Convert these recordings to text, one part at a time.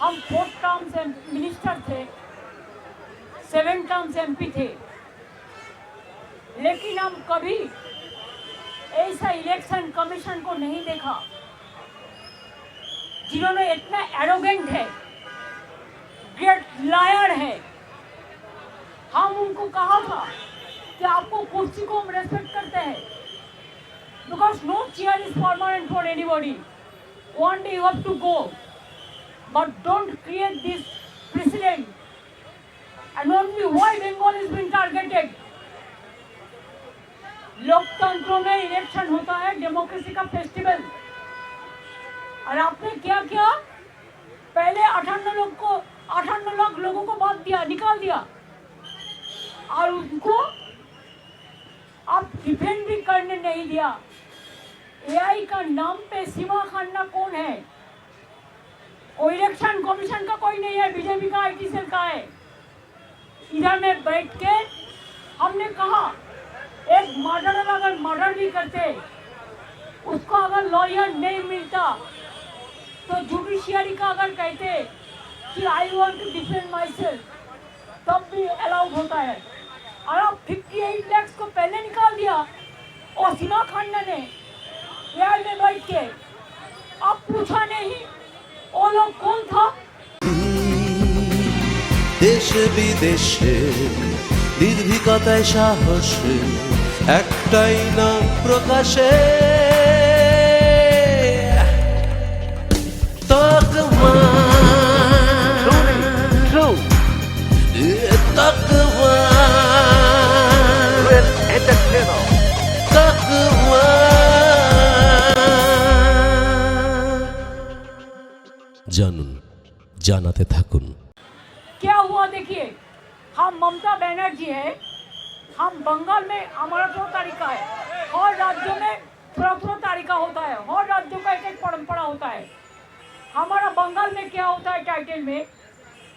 हम 4 टर्म से मिनिस्टर थे, 7 टर्म से MP थे, लेकिन हम कभी ऐसा इलेक्शन कमीशन को नहीं देखा जिन्होंने इतना एरोगेंट है, ग्रेट लायर है। हम उनको कहा था कि आपको कुर्सी को हम रेस्पेक्ट करते हैं, because no chair is permanent for anybody, one day you have to go, but don't create this president and only why Bengal is being targeted. लोकतंत्र में इलेक्शन होता है, डेमोक्रेसी का फेस्टिवल, और आपने क्या किया? पहले 58 लाख लोगों को बात दिया, निकाल दिया, और उनको आप डिफेंड भी करने नहीं दिया। AI का नाम पे सीमा खन्ना कौन है? वो इलेक्शन कमीशन का कोई नहीं है, बीजेपी का IT सेल का है। इधर में बैठ के हमने कहा एक मर्डरर अगर मर्डर भी करते, उसको अगर लॉयर नहीं मिलता तो जुडिशियरी का अगर कहते कि I want to defend myself, तब भी अलाउड होता है। और अब 58 लाख को पहले निकाल दिया, और सीमा खन्ना ने AI में बैठ के अब पूछा नहीं वो लोग कौन था। देश বিদেশে নির্ভীকতায় সাহসে একটাই নাম প্রকাশে তকমা তকমা তকমা। জানুন, জানাতে থাকুন। क्या हुआ देखिए, हम ममता बनर्जी है, हम बंगाल में हमारा जो तरीका है, हर राज्यों में थोड़ा तरीका होता है, हर राज्यों का एक परंपरा होता है। हमारा बंगाल में क्या होता है टाइटल में,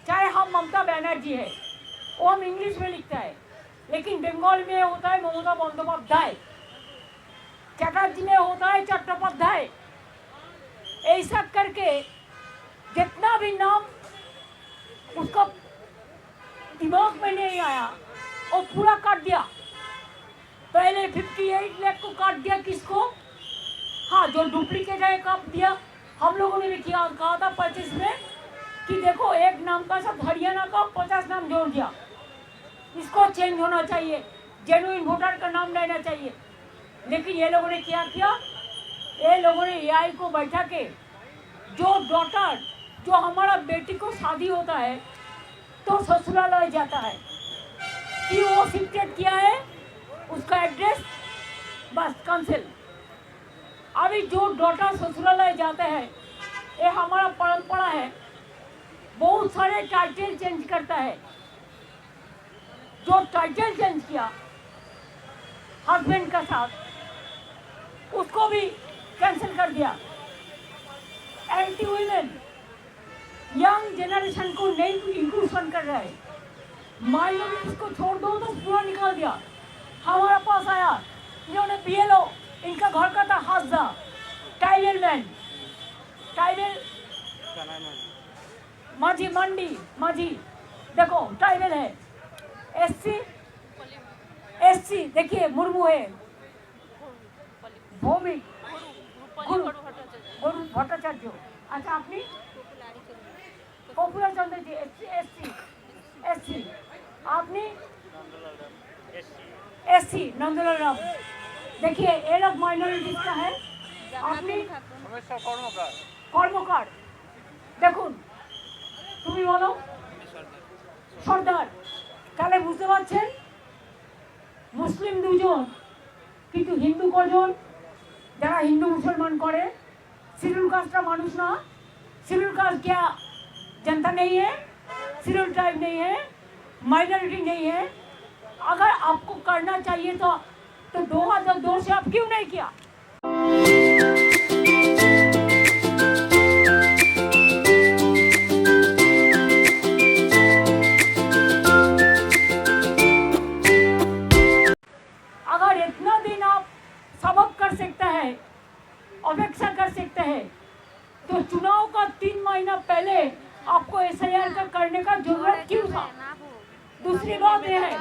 चाहे हम ममता बनर्जी है, वो हम इंग्लिश में लिखता है, लेकिन बंगाल में होता है ममता बंदोपाध्याय, चटर्जी में होता है चट्टोपाध्याय। ऐसा करके जितना भी नाम उसका दिमाग में नहीं आया और पूरा काट दिया। पहले 58 लाख को काट दिया, किसको? हाँ, जो डुप्लीकेट है काट दिया। हम लोगों ने भी किया, कहा था 25 में कि देखो एक नाम का सब हरियाणा का 50 नाम जोड़ दिया, इसको चेंज होना चाहिए, जेन्युइन वोटर का नाम लेना चाहिए। लेकिन ये लोगों ने क्या किया? ये लोगों ने AI को बैठा के जो डॉटर, जो हमारा बेटी को शादी होता है तो ससुरालय जाता है कि वो शिफ्टेड किया है, उसका एड्रेस बस कैंसिल। अभी जो डॉटर ससुरालय जाते हैं, ये हमारा परंपरा है, बहुत सारे टाइटल चेंज करता है। जो टाइटल चेंज किया हस्बैंड का साथ, उसको भी कैंसिल कर दिया। एंटी वुमेन यंग जनरेशन को नहीं इंक्लूशन कर रहा है, माइनॉरिटीज को छोड़ दो तो पूरा निकाल दिया। हमारा पास आया, इन्होंने BLO, इनका घर का था हाजा, टाइबल मैन, टाइबल माझी मंडी, माझी देखो टाइबल है, SC देखिए मुर्मू है, भौमिक गुरु भट्टाचार्य। अच्छा, आपने पॉपुलर चंद्र जी SC, आपने SC नंदलाल राम। देखिए ये लोग माइनॉरिटीज का है, आपने কর্মকার। দেখুন, তুমি বলো সর্দার। তাহলে বুঝতে পারছেন মুসলিম দুজন, কিন্তু হিন্দু কজন? যারা হিন্দু মুসলমান করে, শিডিউল কাস্টটা মানুষ না। शिड्यूल कास्ट क्या जनता नहीं है? शिड्यूल ट्राइब नहीं है, माइनॉरिटी नहीं है। अगर आपको करना चाहिए तो 2002 से आप क्यों नहीं किया? अगर इतना दिन आप सबक कर सकते हैं, अपेक्षा कर सकते हैं, तो चुनाव का 3 महीना पहले करने का जरूरत क्यों था? दूसरी बात यह है,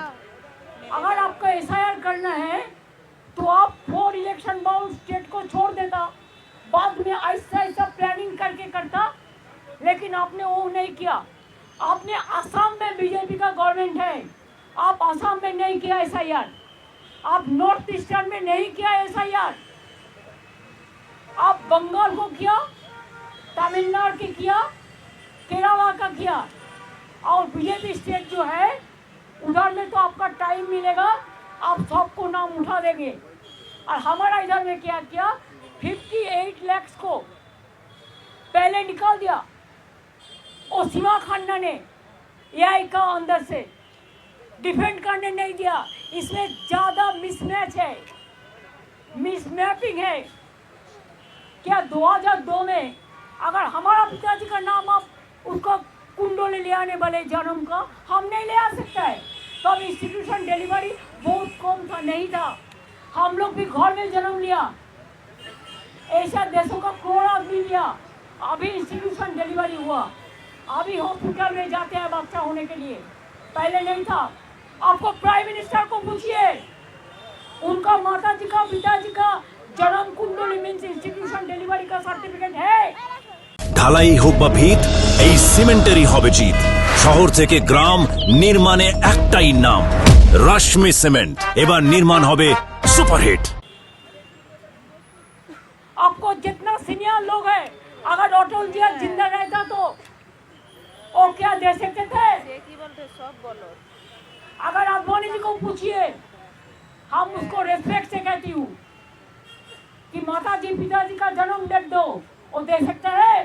अगर आपको एसआईआर करना है तो आप 4 इलेक्शन बाउंड स्टेट को छोड़ देता, बाद में ऐसा ऐसा प्लानिंग करके करता, लेकिन आपने वो नहीं किया। आपने असम में बीजेपी का गवर्नमेंट है, आप असम में नहीं किया एसआईआर, आप नॉर्थ ईस्टर्न में नहीं किया एसआईआर, आप बंगाल को किया, तमिलनाडु के किया, केरला का किया, और बीजेपी स्टेट जो है उधर में तो आपका टाइम मिलेगा, आप सबको नाम उठा देंगे। और हमारा इधर में क्या किया, 58 लाख को पहले निकाल दिया, और सीमा खन्ना ने एआई का अंदर से डिफेंड करने नहीं दिया। इसमें ज़्यादा मिसमैच है, मिसमैपिंग है। क्या 2002 में अगर हमारा पिताजी का नाम आप उसका कुंडोले ले आने वाले जन्म का हम नहीं ले आ सकता है, तो अब इंस्टीट्यूशन डिलीवरी बहुत कम था, नहीं था। हम लोग भी घर में जन्म लिया, ऐसा देशों का करोड़ आदमी लिया, अभी इंस्टीट्यूशन डिलीवरी हुआ, अभी हॉस्पिटल में जाते हैं बच्चा होने के लिए, पहले नहीं था। आपको प्राइम मिनिस्टर को पूछिए, उनका माता जी का पिताजी का जन्म कुंडली मीन्स इंस्टीट्यूशन डिलीवरी का सर्टिफिकेट है। ঢালাই হোক বা ভিত, এই সিমেন্টেরই হবে জিত। শহর থেকে গ্রাম নির্মাণে একটাই নাম, রশ্মি সিমেন্ট। এবার নির্মাণ হবে সুপারহিট। आपको जितना सीनियर लोग है, अगर अटल जी जिंदा रहता तो वो क्या दे सकते थे? अगर आडवाणी जी को पूछिए, हम उसको रेस्पेक्ट से कहती हूँ कि माता जी पिताजी का जन्म डेट दो, वो दे सकते हैं?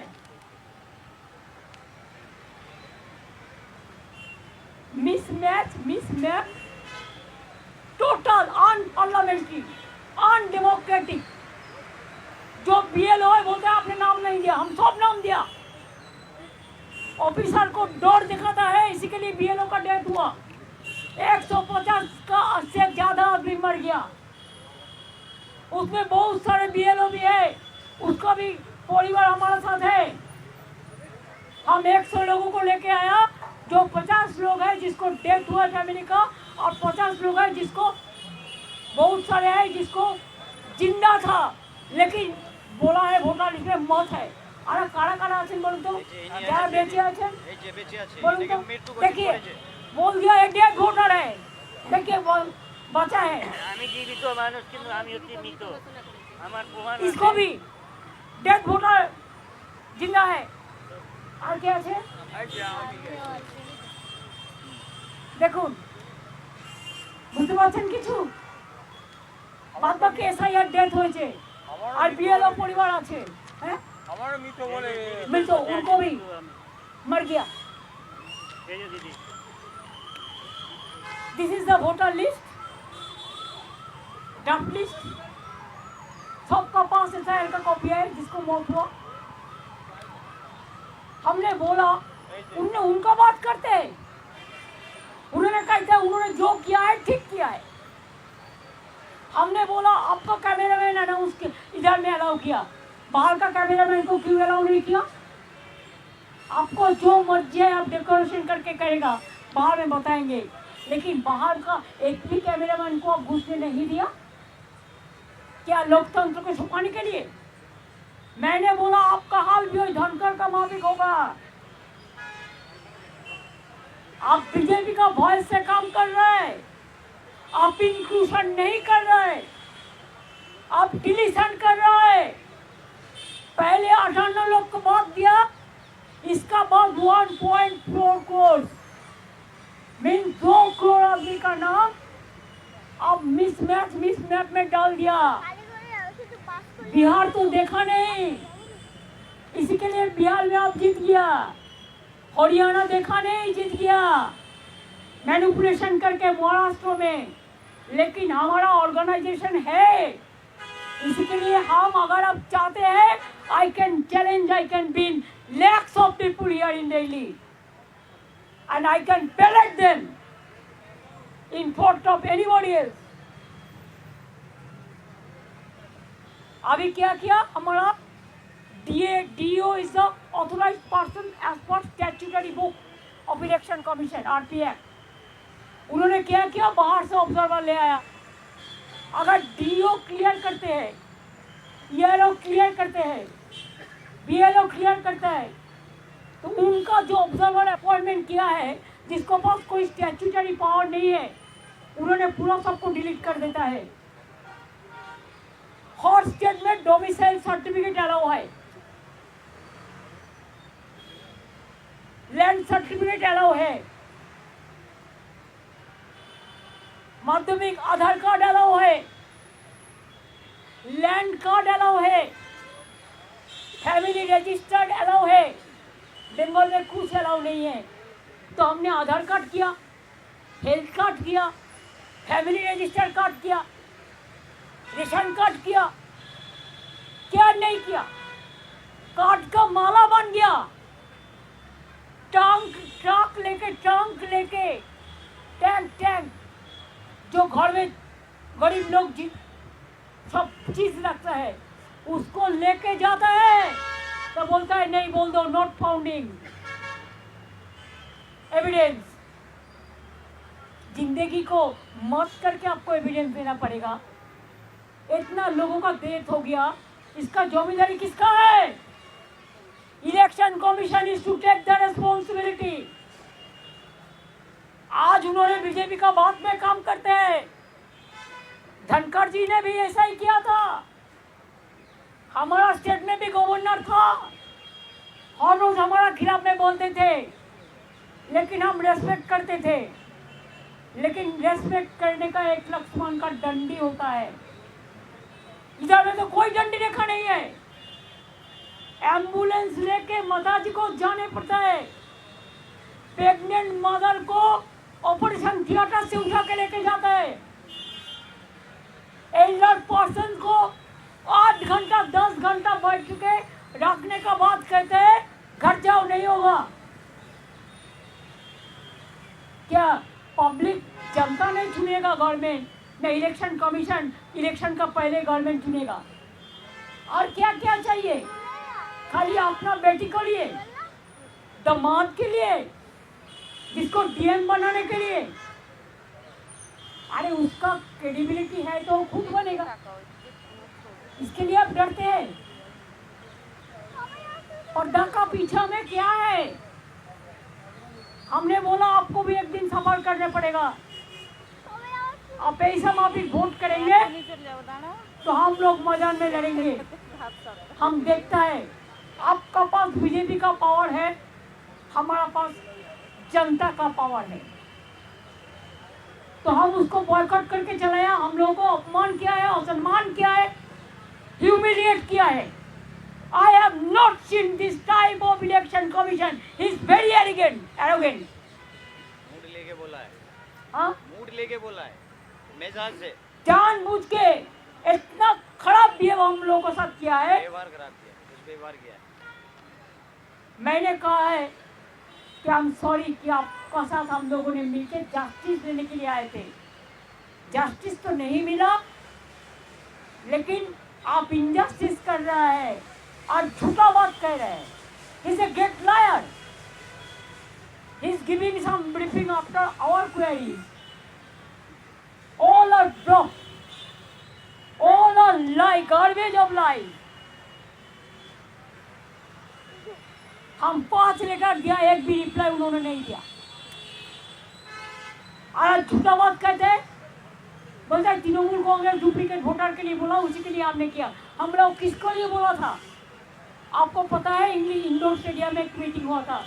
Mismatch, total unparliamentary, undemocratic. जो बीएलओ है बोलते हैं आपने नाम नहीं दिया, हम सब नाम दिया। ऑफिसर को डर दिखाता है, इसी के लिए बीएलओ का डेथ हुआ। 150 का से ज्यादा आदमी मर गया, उसमें बहुत सारे बीएलओ भी है, उसका भी परिवार हमारे साथ है। हम 100 लोगों को लेके आया, जो 50 लोग हैं जिसको डेथ हुआ फैमिली का, और 50 लोग हैं जिसको बहुत सारे हैं जिसको जिंदा था लेकिन बोला है ভোটার লিস্টে মত है। আর কারা কারা আছেন বলুন তো, যারা বেঁচে আছেন বলুন তো, देखिए बोल दिया एक डेड वोटर है, देखिए बचा है। আমি জীবিত মানুষ কিন্তু আমি হচ্ছি মৃত, আমার প্রমাণ इसको भी डेड वोटर जिंदा है। আর কে আছে দেখুন, বুঝতে পারছেন কিছু? বাদ বাকি এসআইআর ডেথ হয়েছে, আর বিএলও পরিবার আছে, হ্যাঁ আমারও মৃত বলে मृत उनको भी मर गया। भेजो दीदी। This is the voter list, draft list, सबका पास एसआईआर का कॉपी है जिसको मौत हुआ। हमने बोला, उनने उनका बात करते हैं, उन्होंने कहते उन्होंने जो किया है ठीक किया है। हमने बोला आपका कैमरामैन अनाउंस इधर में अलाउ किया, बाहर का कैमरामैन को क्यों अलाउ नहीं किया? आपको जो मर्जी है आप डेकोरेशन करके करेगा, बाहर में बताएंगे, लेकिन बाहर का एक भी कैमरामैन को आप घुसने नहीं दिया। क्या लोकतंत्र को छुपाने के लिए? मैंने बोला आपका हाल भी धनकर का माफिक होगा। आप बीजेपी का वॉइस से काम कर रहे हैं, आप इंक्लूशन नहीं कर रहे, आप डिलीशन कर रहे। पहले 58 लोग को वोट दिया, इसका बाद 1.4 करोड़ मीन 2 करोड़ आदमी का नाम अब मिसमैप में डाल दिया। बिहार तो देखा नहीं, इसी के लिए बिहार में आप जीत गया। हरियाणा देखा नहीं, जीत गया मैनिपुलेशन करके महाराष्ट्र में। लेकिन हमारा ऑर्गेनाइजेशन है, इसी के लिए हम अगर आप चाहते हैं, I can challenge, I can win lakhs of people here in Delhi and I can pellet them in front of anybody else. अभी क्या किया हमारा DO is the authorized person as per statutory book of election commission RPF, उन्होंने क्या किया, बाहर से observer ले आया। अगर डीओ क्लियर करते हैं, ईआरओ क्लियर करते हैं, बीएलओ क्लियर करता है, तो उनका जो ऑब्जर्वर अपॉइंटमेंट किया है, जिसको पास कोई स्टैट्यूटरी पावर नहीं है, उन्होंने पूरा सबको डिलीट कर देता है। हर स्टेट में डोमिसाइल सर्टिफिकेट अलाउ है, लैंड सर्टिफिकेट अलाउ है, माध्यमिक आधार कार्ड अलाउ है, लैंड कार्ड अलाउ है, फैमिली रजिस्टर्ड अलाउ है। बंगाल में कुछ अलाउ नहीं है। तो हमने आधार कार्ड किया, हेल्थ कार्ड किया, फैमिली रजिस्टर कार्ड किया, रेशन कार्ड किया, क्या नहीं किया, कार्ड का माला बन गया। ट्रक लेके टैंक जो घर में गरीब लोग सब चीज रखता है, उसको लेके जाता है तो बोलता है नहीं, बोल दो नॉट फाउंडिंग एविडेंस। जिंदगी को मौत करके आपको एविडेंस देना पड़ेगा। इतना लोगों का डेथ हो गया, इसका जिम्मेदारी किसका है? Election commission is to take the responsibility. आज उन्होंने बीजेपी का बात में काम करते हैं। धनखड़ जी ने भी ऐसा ही किया था। हमारा स्टेट में भी गवर्नर था, हर रोज हमारा खिलाफ में बोलते थे, लेकिन हम रेस्पेक्ट करते थे। लेकिन रेस्पेक्ट करने का एक लक्ष्मण का डंडी होता है। इधर में तो कोई डंडी रेखा नहीं है। एम्बुलेंस लेके माताजी को जाने पड़ता है। प्रेग्नेंट मदर को ऑपरेशन थिएटर से उठा के लेके जाता है। एल्डर पर्सन को 8 घंटा 10 घंटा बैठ के रखने का बात कहते हैं, घर जाओ नहीं होगा। क्या पब्लिक जनता नहीं चुनेगा गवर्नमेंट? न इलेक्शन कमीशन इलेक्शन का पहले गवर्नमेंट चुनेगा। और क्या क्या चाहिए? खाली अपना बेटी को लिए, दामाद के लिए, जिसको डीएम बनाने के लिए। अरे उसका क्रेडिबिलिटी है तो वो खुद बनेगा, इसके लिए आप डरते हैं। और डर का पीछा में क्या है? हमने बोला आपको भी एक दिन सफर करने पड़ेगा। आप पैसा माफिक वोट करेंगे तो हम लोग मैदान में लड़ेंगे। हम देखता है आपका पास बीजेपी का पावर है, हमारा पास जनता का पावर है। तो हम उसको बॉयकॉट करके चलाया। हम लोगों को अपमान किया है, असम्मान किया है, ह्यूमिलिएट किया है। I have not seen this type of election commission. He is very arrogant. Mood लेके बोला है। हाँ? मूड लेके बोला है, मिजाज से जानबूझ के इतना खराब बिहेव हम लोगों के साथ किया है। व्यवहार खराब किया, कुछ व्यवहार किया है। मैंने कहा है कि आई एम सॉरी कि आपका साथ हम लोगों ने मिलकर जस्टिस लेने के लिए आए थे। जस्टिस तो नहीं मिला, लेकिन आप इनजस्टिस कर रहा है और झूठा बात कह रहे हैं। He is a great liar. He is giving some briefing after our queries. All are bluff. All are lie, garbage of lies. हम 5 लेकर दिया, एक भी रिप्लाई उन्होंने नहीं दिया। और झूठा बात कहते हैं, बोलते हैं तृणमूल कांग्रेस डुप्लीकेट वोटर के लिए बोला, उसी के लिए आपने किया। हम लोग किसको लिए बोला था? आपको पता है इंग्लिश इंडोर स्टेडियम में एक मीटिंग हुआ था।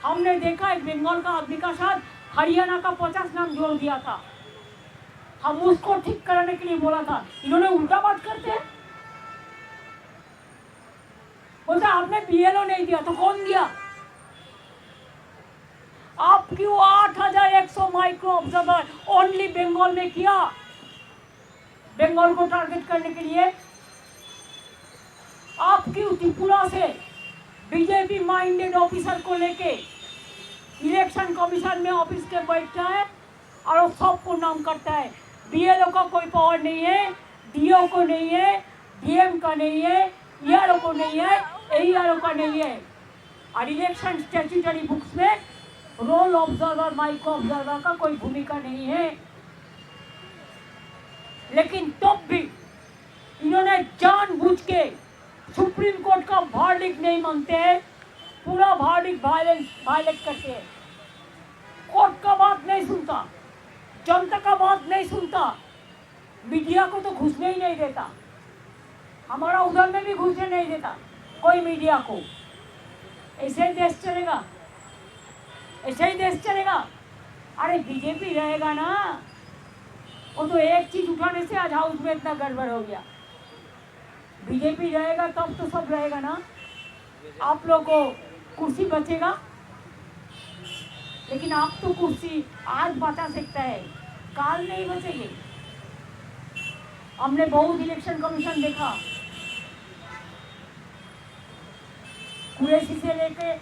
हमने देखा एक बंगाल का आदमी का साथ हरियाणा का 50 नाम जोड़ दिया था। हम उसको ठीक कराने के लिए बोला था। इन्होंने उल्टा बात करते हैं। बोलते आपने बीएलओ नहीं दिया, तो कौन दिया? आप क्यों 8100 माइक्रो ऑब्जर्वर ओनली बंगाल में किया? बंगाल को टारगेट करने के लिए। आप क्यों त्रिपुरा से बीजेपी माइंडेड ऑफिसर को लेके इलेक्शन कमीशन में ऑफिस के बैठता है और सबको नाम करता है? बीएलओ का कोई पावर नहीं है, डीओ को नहीं है, डीएम का नहीं है, ईआरओ को नहीं है, एईआरओ का नहीं है। और इलेक्शन स्टैट्यूटरी बुक्स में रोल कोई ऑब्जर्वर माइक्रो ऑब्जर्वर का कोई भूमिका नहीं है। लेकिन तब भी इन्होंने जानबूझ के सुप्रीम कोर्ट का वर्डिक्ट नहीं मानते हैं, पूरा वर्डिक्ट वायलेट करते हैं। कोर्ट का बात नहीं सुनता, जनता का बात नहीं सुनता, मीडिया को तो घुसने ही नहीं देता, हमारा उधर में भी घुसने नहीं देता कोई मीडिया को। ऐसे ही देश चलेगा, ऐसे ही देश चलेगा। अरे बीजेपी रहेगा ना, वो तो एक चीज उठाने से आज हाउस में इतना गड़बड़ हो गया। बीजेपी रहेगा तब तो सब रहेगा ना। आप लोगों को कुर्सी बचेगा, लेकिन आप तो कुर्सी आज बचा सकता है, काल नहीं बचेगी। हमने बहुत इलेक्शन कमीशन देखा, कुरैशी से लेके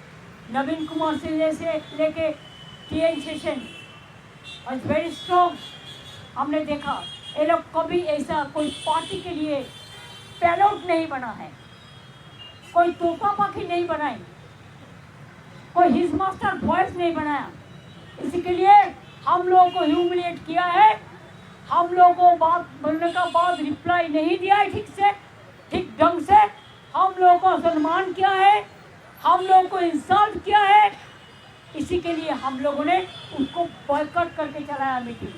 नवीन कुमार से लेके TN सेशन और वेरी स्ट्रॉन्ग हमने देखा। ये लोग कभी ऐसा कोई पार्टी के लिए पैलोट नहीं बना है, कोई तोता पाखी नहीं बनाई, कोई हिज मास्टर वॉइस नहीं बनाया। इसी के लिए हम लोगों को ह्यूमिलिएट किया है, हम लोगों को बात बोलने का बाद रिप्लाई नहीं दिया है ठीक से, ठीक ढंग से, हम लोगों को सम्मान किया है, हम लोगों को इंसल्ट किया है। इसी के लिए हम लोगों ने उसको बॉयकॉट करके चलाया मीटिंग।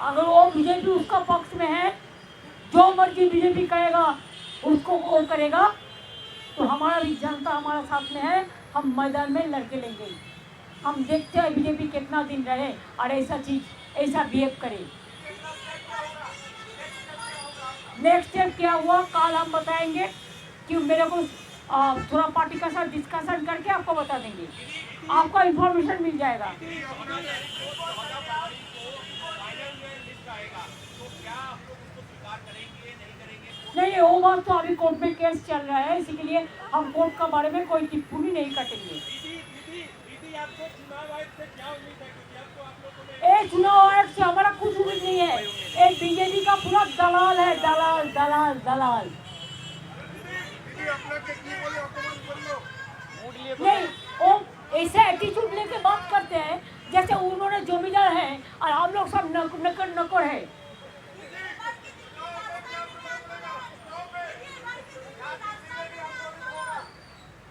अगर वो बीजेपी उसका पक्ष में है, जो मर्जी बीजेपी करेगा उसको वो करेगा, तो हमारा भी जनता हमारा साथ में है, हम मैदान में लड़के लेंगे। हम देखते हैं बीजेपी कितना दिन रहे और ऐसा चीज ऐसा बिहेव करे। नेक्स्ट स्टेप क्या हुआ कल हम बताएंगे, कि मेरे को थोड़ा पार्टी का साथ डिस्कशन करके आपको बता देंगे, आपको इंफॉर्मेशन मिल जाएगा। नहीं, वो बात तो अभी कोर्ट में केस चल रहा है, इसी के लिए हम कोर्ट के बारे में कोई टिप्पणी नहीं करेंगे। चुनाव आयोग से हमारा कुछ उम्मीद नहीं है, एक बीजेपी का पूरा दलाल है, दलाल दलाल दलाल। नहीं, वो ऐसे एटीट्यूड लेके बात करते हैं जैसे उन्होंने जमींदार है और हम लोग सब नकर है।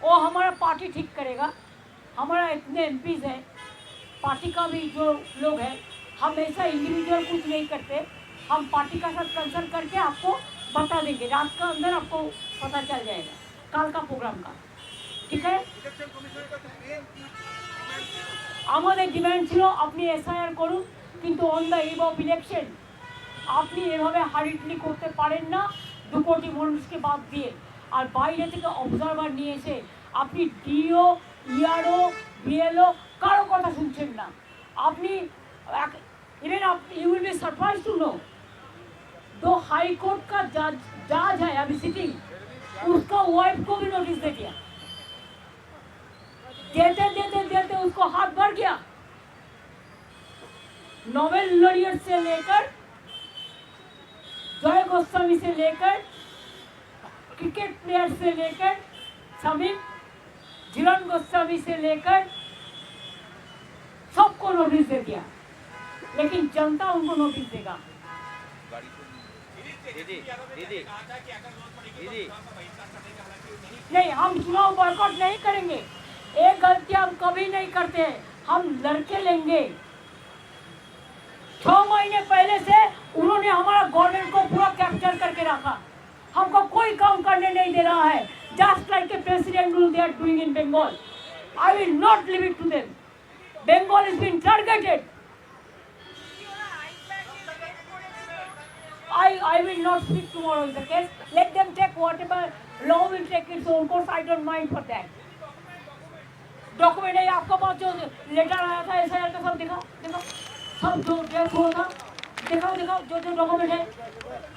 वो हमारा पार्टी ठीक करेगा, हमारा इतने MPs है, पार्टी का भी जो लोग हैं, हम ऐसा इंडिविजुअल कुछ नहीं करते, हम पार्टी का साथ कंसल्ट करके आपको बता देंगे, रात का अंदर आपको पता चल जाएगा कल का प्रोग्राम का, ठीक है। আমাদের ডিমান্ড ছিল আপনি SIR করুন, কিন্তু on the eve of election আপনি এভাবে হারিটলি করতে পারেন না 2 কোটি মানুষকে বাদ দিয়ে, আর বাইরে থেকে অবজারভার নিয়ে এসে আপনি DO ERO BLO কারো কথা শুনছেন না। আপনি इवन आप you will be surprise to know, 2 high court का जज है अभी सिटिंग, उसका वाइफ को भी नोटिस दे दिया, देते देते देते उसको हाथ भर गया। नोबेल लॉरियट से लेकर जय गोस्वामी से लेकर क्रिकेट प्लेयर से लेकर समीप झिलन गोस्वामी से लेकर सबको नोटिस दे दिया, लेकिन जनता उनको नोटिस देगा। दीदी दीदी दीदी नहीं, हम चुनाव बॉयकॉट नहीं करेंगे, एक गलती हम कभी नहीं करते, हम लड़के लेंगे। 6 महीने पहले से उन्होंने हमारा गवर्नमेंट को पूरा कैप्चर करके रखा, हमको कोई काम करने नहीं दे रहा है, just like a president rule they are doing in Bengal. I will not leave it to them, Bengal is been targeted. I will not speak tomorrow is the case. Let them take whatever law will take its own course. I don't mind for that. Document है आपका पास, जो letter आया था SIR का सब दिखाओ, दिखाओ सब जो डेट हुआ था, दिखाओ दिखाओ जो जो डॉक्यूमेंट है,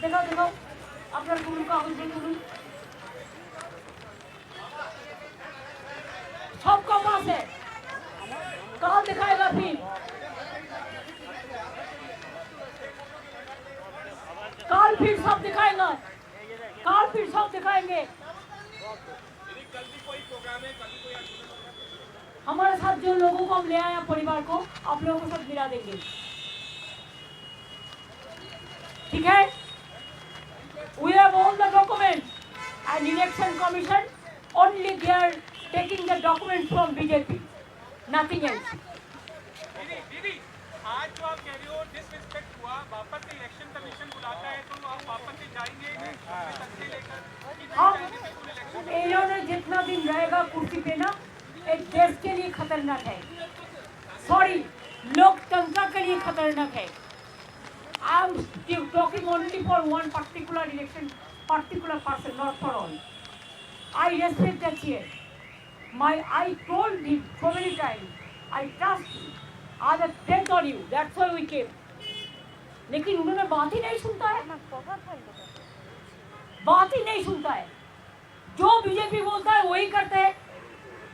दिखाओ दिखाओ अपना गुरु का गुरु सबका पास है, कहाँ दिखाएगा फिर? काल फिर सब दिखाएंगे, काल फिर सब दिखाएंगे। हमारे साथ जो लोगों को हम ले आए हैं परिवार को आप लोगों के साथ मिला देंगे, ठीक है? We have all the documents and election commission only they are taking the documents from BJP, nothing else. दीदी आज जो आप कह रहे हो डिसरिस्पेक्ट हुआ, वापस से इलेक्शन कमीशन बुलाता है तो आप वापस से जाएंगे तख्ते लेकर? हम इन्होंने जितना दिन रहेगा कुर्सी पे ना, एक देश के लिए खतरनाक है, सॉरी लोकतंत्र के लिए खतरनाक है। I am talking only for one particular election, particular person, not for all. I respect the chair. I told him so many times, I trust you. I have faith on you. That's why we came. लेकिन उन्होंने बात ही नहीं सुनता है, बात ही नहीं सुनता है। जो बीजेपी बोलता है वही करते हैं,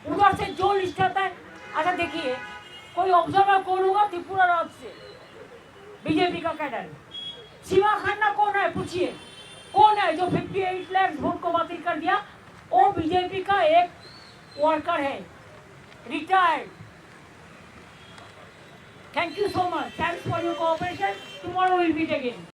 उधर से जो लिस्ट आता है। अच्छा देखिए, कोई ऑब्जर्वर कौन होगा त्रिपुरा राज्य से बीजेपी का कैडर? शिवा खन्ना कौन है पूछिए, कौन है जो 58 लाख वोट को बातिल कर दिया? वो बीजेपी का एक वर्कर है, retired. Thank you so much, thanks for your cooperation, tomorrow will meet again.